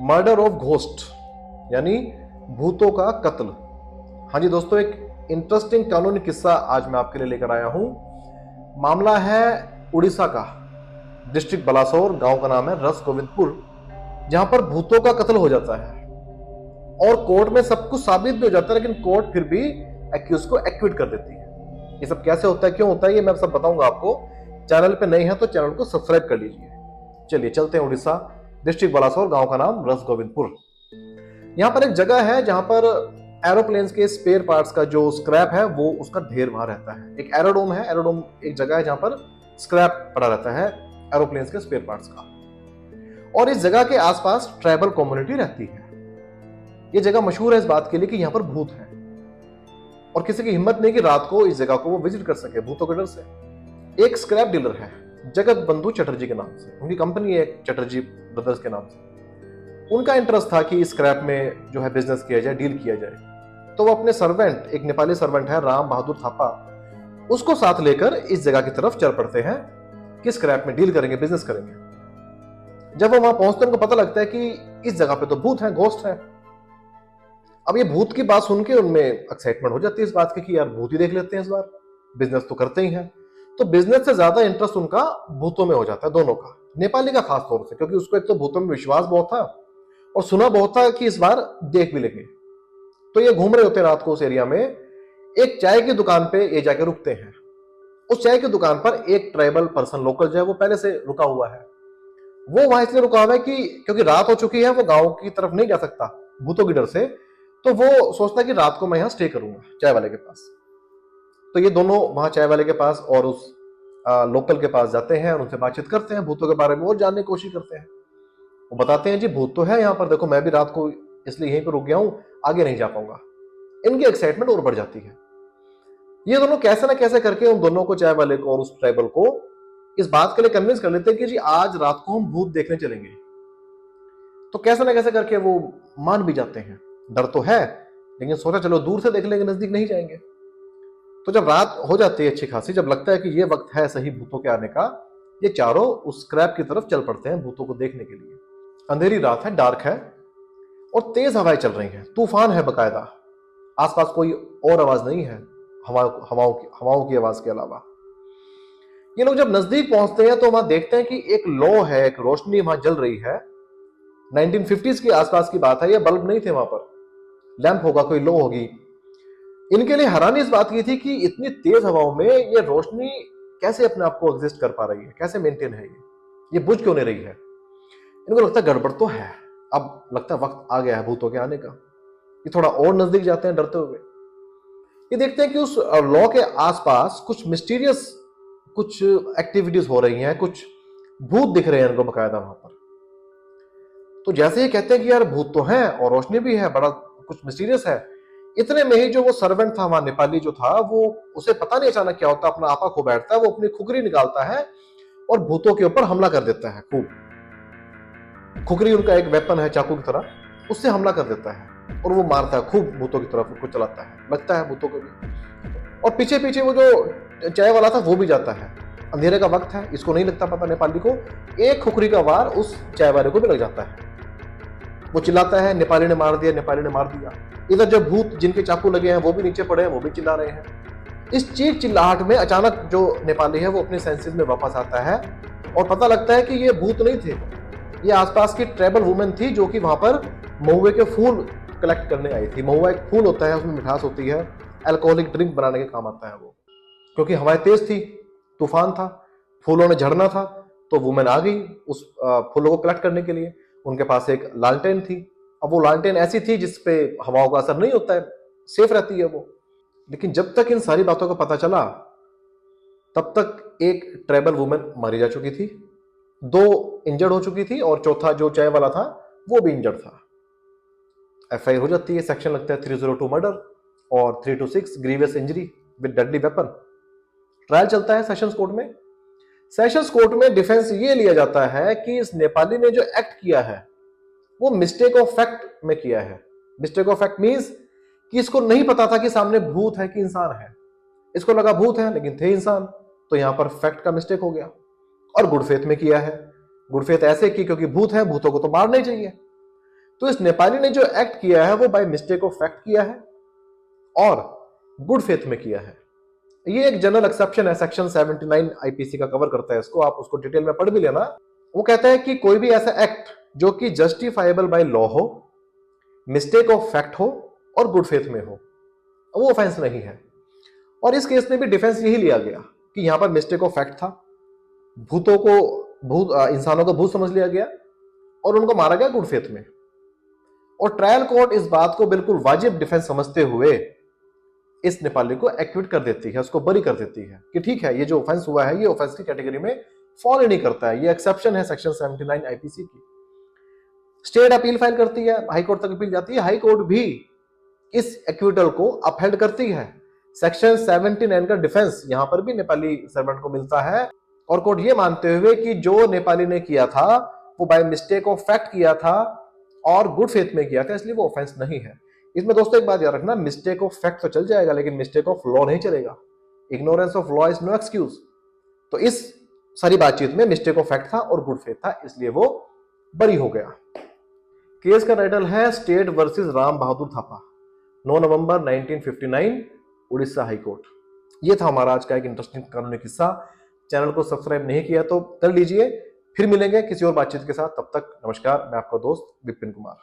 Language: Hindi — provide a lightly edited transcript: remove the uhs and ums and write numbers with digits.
मर्डर ऑफ घोस्ट यानी भूतों का कत्ल। हाँ जी दोस्तों, एक इंटरेस्टिंग कानूनी किस्सा आज मैं आपके लिए लेकर आया हूं। मामला है उड़ीसा का, डिस्ट्रिक्ट बलासोर, गांव का नाम है रस गोविंदपुर, जहां पर भूतों का कत्ल हो जाता है और कोर्ट में सब कुछ साबित भी हो जाता है, लेकिन कोर्ट फिर भी एक्यूज को एक्विट कर देती है। ये सब कैसे होता है, क्यों होता है, ये मैं सब बताऊंगा आपको। चैनल पे नए हैं तो चैनल को सब्सक्राइब कर लीजिए। चलिए चलते हैं उड़ीसा, डिस्ट्रिक्ट बलासोर, गांव का नाम रस गोविंदपुर। यहाँ पर एक जगह है जहां पर एरोप्लेन्स के स्पेयर पार्ट्स का जो स्क्रैप है वो उसका ढेर वहां रहता है। एक एरोडोम है, एरोडोम एक जगह है जहां पर स्क्रैप पड़ा रहता है एरोप्लेन्स के स्पेयर पार्ट्स का। और इस जगह के आसपास ट्राइबल कम्युनिटी रहती है। ये जगह मशहूर है इस बात के लिए कि यहाँ पर भूत है और किसी की हिम्मत नहीं कि रात को इस जगह को वो विजिट कर सके भूतों के डर से। एक स्क्रैप डीलर है जगत बंधु चटर्जी के नाम से, उनकी कंपनी है चटर्जी ब्रदर्स के नाम से। उनका इंटरेस्ट था कि इस स्क्रैप में जो है बिजनेस किया जाए, डील किया जाए। तो वो अपने सर्वेंट, एक नेपाली सर्वेंट है राम बहादुर थापा, उसको साथ लेकर इस जगह की तरफ चल पड़ते हैं कि स्क्रैप में डील करेंगे, बिजनेस करेंगे। जब वो वहां पहुंचते हैं उनको पता लगता है कि इस जगह पे तो भूत है, घोस्ट है। अब ये भूत की बात सुन के उनमें एक्साइटमेंट हो जाती है इस बात की कि यार भूत ही देख लेते हैं इस बार, बिजनेस तो करते ही हैं। तो बिजनेस से ज्यादा इंटरेस्ट उनका भूतों में हो जाता है, दोनों का, नेपाली का खास तौर से, क्योंकि उसको एक तो भूतों में विश्वास बहुत था और सुना बहुत था कि इस बार देख भी लेंगे। तो ये घूम रहे होते हैं रात को उस एरिया में। एक चाय की दुकान पे ये जाके रुकते हैं। उस चाय की दुकान पर एक ट्राइबल पर्सन, लोकल जो है, वो पहले से रुका हुआ है। वो वहां इसलिए रुका हुआ है कि क्योंकि रात हो चुकी है, वो गांव की तरफ नहीं जा सकता भूतों की डर से। तो वो सोचता है कि रात को मैं यहां स्टे करूंगा चाय वाले के पास। तो ये दोनों वहां चाय वाले के पास और उस लोकल के पास जाते हैं और उनसे बातचीत करते हैं भूतों के बारे में और जानने की कोशिश करते हैं। वो बताते हैं जी भूत तो है यहाँ पर, देखो मैं भी रात को इसलिए यहीं पर रुक गया हूं, आगे नहीं जा पाऊंगा। इनकी एक्साइटमेंट और बढ़ जाती है। ये दोनों कैसे ना कैसे करके उन दोनों को, चाय वाले को और उस ट्राइबल को, इस बात के लिए कन्विंस कर लेते हैं कि जी आज रात को हम भूत देखने चलेंगे। तो कैसे ना कैसे करके वो मान भी जाते हैं। डर तो है लेकिन सोचा चलो दूर से देख लेंगे, नजदीक नहीं जाएंगे। तो जब रात हो जाती है अच्छी खासी, जब लगता है कि ये वक्त है सही भूतों के आने का, ये चारों उस स्क्रैप की तरफ चल पड़ते हैं भूतों को देखने के लिए। अंधेरी रात है, डार्क है और तेज हवाएं चल रही हैं, तूफान है बकायदा। आसपास कोई और आवाज नहीं है हवाओं की आवाज के अलावा। ये लोग जब नजदीक पहुंचते हैं तो वहां देखते हैं कि एक लौ है, एक रोशनी वहां जल रही है। 1950s के आसपास की बात है, ये बल्ब नहीं थे वहां पर, लैंप होगा, कोई लो होगी। इनके लिए हैरानी इस बात की थी कि इतनी तेज हवाओं में ये रोशनी कैसे अपने आप को एग्जिस्ट कर पा रही है, कैसे मेंटेन है, ये बुझ क्यों नहीं रही है। इनको लगता है गड़बड़ तो है, अब लगता है वक्त आ गया है भूतों के आने का। ये थोड़ा और नजदीक जाते हैं डरते हुए। ये देखते हैं कि उस लॉ के आसपास कुछ मिस्टीरियस कुछ एक्टिविटीज हो रही हैं, कुछ भूत दिख रहे हैं इनको बकायदा वहां पर। तो जैसे ही कहते हैं कि यार भूत तो है और रोशनी भी है, बड़ा कुछ मिस्टीरियस है, इतने में ही जो वो सर्वेंट था वहां, नेपाली जो था, वो, उसे पता नहीं अचानक क्या होता, अपना आपा खो बैठता है। वो अपनी खुकरी निकालता है और भूतों के ऊपर हमला कर देता है खूब। खुकरी उनका एक वेपन है, चाकू की तरह, उससे हमला कर देता है और वो मारता है खूब भूतों की तरफ, उसको चलाता है, लगता है भूतों को भी। और पीछे पीछे वो जो चाय वाला था वो भी जाता है। अंधेरे का वक्त है, इसको नहीं लगता पता नेपाली को, एक खुकरी का वार उस चाय वाले को भी लग जाता है। वो चिल्लाता है नेपाली ने मार दिया, नेपाली ने मार दिया। इधर जो भूत जिनके चाकू लगे हैं वो भी नीचे पड़े हैं, वो भी चिल्ला रहे हैं। इस चीख चिल्लाहट में अचानक जो नेपाली है वो अपने सेंसेस में वापस आता है और पता लगता है कि ये भूत नहीं थे, ये आसपास की ट्राइबल वुमेन थी जो कि वहां पर महुए के फूल कलेक्ट करने आई थी। महुआ एक फूल होता है, उसमें मिठास होती है, अल्कोहलिक ड्रिंक बनाने के काम आता है वो। क्योंकि हवाएं तेज थी, तूफान था, फूलों ने झड़ना था, तो वुमेन आ गई उस फूलों को कलेक्ट करने के लिए। उनके पास एक लालटेन थी। अब वो लालटेन ऐसी थी जिसपे हवाओं का असर नहीं होता है, सेफ रहती है वो। लेकिन जब तक इन सारी बातों का पता चला तब तक एक ट्राइबल वुमेन मारी जा चुकी थी, 2 इंजर्ड हो चुकी थी और चौथा जो चाय वाला था वो भी इंजर्ड था। एफआईआर हो जाती है, सेक्शन लगता है 302 मर्डर और 326 grievous injury with deadly weapon. Trial चलता है सेशंस कोर्ट में। सेशंस कोर्ट में डिफेंस ये लिया जाता है कि इस नेपाली ने जो एक्ट किया है वो मिस्टेक ऑफ फैक्ट में किया है। मिस्टेक ऑफ फैक्ट मींस कि इसको नहीं पता था कि सामने भूत है कि इंसान है। इसको लगा भूत है लेकिन थे इंसान, तो यहां पर फैक्ट का मिस्टेक हो गया। और गुड फेथ में किया है। गुड फेथ ऐसे की क्योंकि भूत है, भूतों को तो मारना ही चाहिए। तो इस नेपाली ने जो एक्ट किया है वो बाय मिस्टेक ऑफ फैक्ट किया है और गुड फेथ में किया है। ये एक जनरल एक्सेप्शन है, सेक्शन 79 आईपीसी का कवर करता है इसको, आप उसको डिटेल में पढ़ भी लेना। वो कहता है कि कोई भी ऐसा एक्ट जो कि जस्टिफाइबल बाय लॉ हो, मिस्टेक ऑफ फैक्ट हो और गुड फेथ में हो, वो ऑफेंस नहीं है। और इस केस में भी डिफेंस यही लिया गया कि यहां पर मिस्टेक ऑफ फैक्ट था, इंसानों को भूत समझ लिया गया और उनको मारा गया गुड फेथ में। और ट्रायल कोर्ट इस बात को बिल्कुल वाजिब डिफेंस समझते हुए इस नेपाली को एक्विट कर देती है, उसको बरी कर देती है कि ठीक है, ये जो ऑफेंस हुआ है ये ऑफेंस की कैटेगरी में फॉल ही नहीं करता है, ये एक्सेप्शन है सेक्शन 79 आईपीसी की। स्टेट अपील फाइल करती है, हाई कोर्ट तक अपील जाती है, हाई कोर्ट भी इस एक्विटल को अपहेल्ड करती है। सेक्शन 79 का डिफेंस यहां पर भी नेपाली सर्वेंट को मिलता है और कोर्ट ये मानते हुए कि जो नेपाली ने किया था वो बाय मिस्टेक ऑफ फैक्ट किया था और गुड फेथ में किया था, इसलिए वो ऑफेंस नहीं है। इसमें दोस्तों एक बात याद रखना, मिस्टेक ऑफ फैक्ट तो चल जाएगा लेकिन मिस्टेक ऑफ लॉ नहीं चलेगा। Ignorance of law is no excuse. तो इस सारी बातचीत में मिस्टेक ऑफ फैक्ट था और गुड फेथ था, इसलिए वो बरी हो गया। केस का टाइटल है स्टेट वर्सेस राम बहादुर थापा, 9 नवंबर 1959, उड़ीसा हाई कोर्ट। ये था हमारा आज का एक इंटरेस्टिंग कानूनी किस्सा। चैनल को सब्सक्राइब नहीं किया तो कर लीजिए। फिर मिलेंगे किसी और बातचीत के साथ, तब तक नमस्कार। मैं आपका दोस्त विपिन कुमार।